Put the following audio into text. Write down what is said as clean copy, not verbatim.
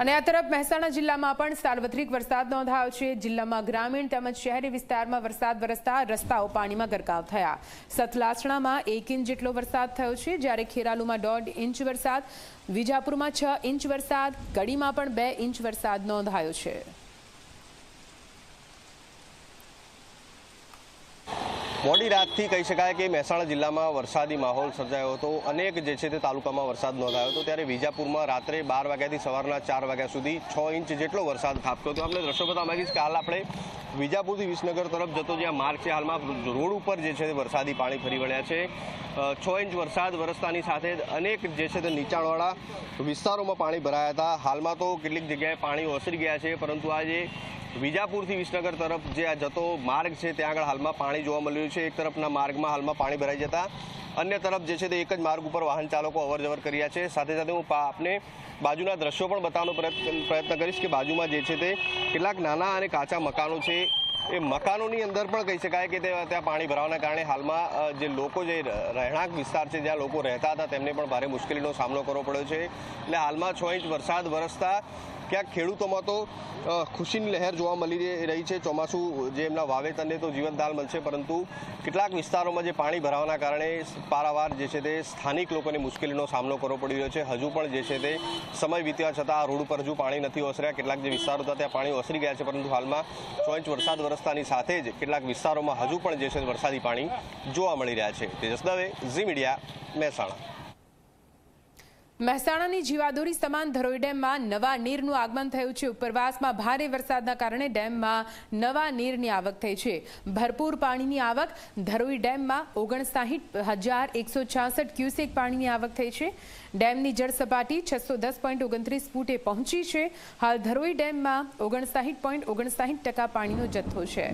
અને આ તરફ મહેસાણા જિલ્લામાં પણ સાર્વત્રિક વરસાદ નોંધાયો છે। જિલ્લામાં ગ્રામીણ તેમજ શહેરી વિસ્તારમાં વરસાદ વરસતા રસ્તાઓ પાણીમાં ગરકાવ થયા। સતલાસણામાં 1 ઇંચ જેટલો વરસાદ થયો છે, જ્યારે ખેરાલુમાં 1.5 ઇંચ વરસાદ, વિજાપુરમાં 6 ઇંચ વરસાદ, કડીમાં પણ 2 ઇંચ વરસાદ નોંધાયો છે। મોડી રાતથી કહી શકાય કે મહેસાણા જિલ્લામાં વરસાદી માહોલ સર્જાયો હતો। અનેક જે છે તે તાલુકામાં વરસાદ નોંધાયો હતો, ત્યારે વિજાપુરમાં રાત્રે 12 વાગ્યાથી સવારના 4 વાગ્યા સુધી 6 ઇંચ જેટલો વરસાદ ખાબક્યો હતો। આપણે દ્રશ્યો બતાવવા માંગીશ કે હાલ આપણે વિજાપુરથી વિસનગર તરફ જતો જ્યાં માર્ગ છે, હાલમાં રોડ ઉપર જે છે વરસાદી પાણી ફરી વળ્યા છે। 6 ઇંચ વરસાદ વરસતાની સાથે અનેક જે છે તે નીચાણવાળા વિસ્તારોમાં પાણી ભરાયા હતા। હાલમાં તો કેટલીક જગ્યાએ પાણી ઓસરી ગયા છે, પરંતુ આ જે વિજાપુરથી વિસનગર તરફ જે આ જતો માર્ગ છે ત્યાં આગળ હાલમાં પાણી જોવા મળ્યું છે। એક તરફના માર્ગમાં હાલમાં પાણી ભરાઈ જતા અન્ય તરફ જે છે તે એક જ માર્ગ ઉપર વાહન ચાલકો અવરજવર કર્યા છે। સાથે સાથે હું આપને બાજુના દ્રશ્યો પણ બતાવવાનો પ્રયત્ન કરીશ કે બાજુમાં જે છે તે કેટલાક નાના અને કાચા મકાનો છે, એ મકાનોની અંદર પણ કહી શકાય કે ત્યાં પાણી ભરાવાના કારણે હાલમાં જે લોકો જે રહેણાંક વિસ્તાર છે જ્યાં લોકો રહેતા હતા તેમને પણ ભારે મુશ્કેલીનો સામનો કરવો પડ્યો છે। એટલે હાલમાં 6 ઇંચ વરસાદ વરસતા ક્યાંક ખેડૂતોમાં તો ખુશીની લહેર જોવા મળી રહી છે। ચોમાસું જે એમના વાવેતરને તો જીવનદાન મળશે, પરંતુ કેટલાક વિસ્તારોમાં જે પાણી ભરાવાના કારણે પારાવાર જે છે તે સ્થાનિક લોકોને મુશ્કેલીનો સામનો કરવો પડી રહ્યો છે। હજુ પણ જે છે તે સમય વીત્યા છતાં આ રોડ ઉપર હજુ પાણી નથી ઓસર્યા। કેટલાક જે વિસ્તારો હતા ત્યાં પાણી ઓસરી ગયા છે, પરંતુ હાલમાં 6 ઇંચ વરસાદ વરસતાની સાથે જ કેટલાક વિસ્તારોમાં હજુ પણ જે છે વરસાદી પાણી જોવા મળી રહ્યા છે। તેજસ દવે, ઝી મીડિયા, મહેસાણા। મહેસાણાની જીવાદોરી સમાન ધરોઈ ડેમમાં નવા નીરનું આગમન થયું છે। ઉપરવાસમાં ભારે વરસાદના કારણે ડેમમાં નવા નીરની આવક થઈ છે। ભરપૂર પાણીની આવક ધરોઈ ડેમમાં 59,166 ક્યુસેક પાણીની આવક થઈ છે। ડેમની જળ સપાટી 610.29 ફૂટે પહોંચી છે। હાલ ધરોઈ ડેમમાં 59.59% પાણીનો જથ્થો છે।